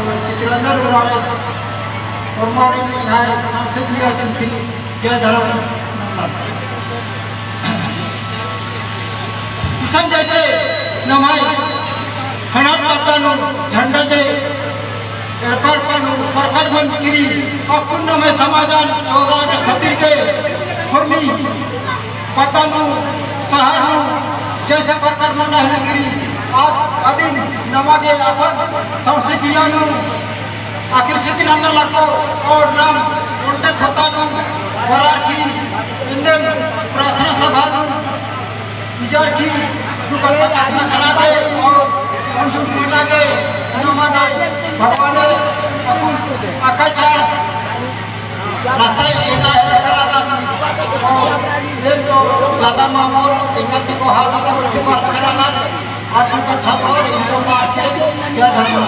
चित्रंजन रमेश और हमारे यहाँ सांसदीय थी जय धर्म किसान जैसे नमाई हनाट पातानु झंडा जे एड़पाड़पानु परकटगंज गिरी अकुन्न में समाधान 14 के खातिर के खुर्मी पतानु सहानु जैसे परकट मंडा गिरी आदि नमागे अपन संस्कृतियानु आकर्षित नाम लाको और नाम उल्टे खोतानु वराखी इंदम प्रार्थना सभानु विचार की दुकान काचना करा दे और अंजुम पूर्णा के नमागे भगवान अकुल आकाचार रास्ता येदा है करा था और ये तो ज़्यादा मामूल इंगत को हाथ तक उठी मार्च कराना और इकट्ठा और इनको मार के क्या धर्म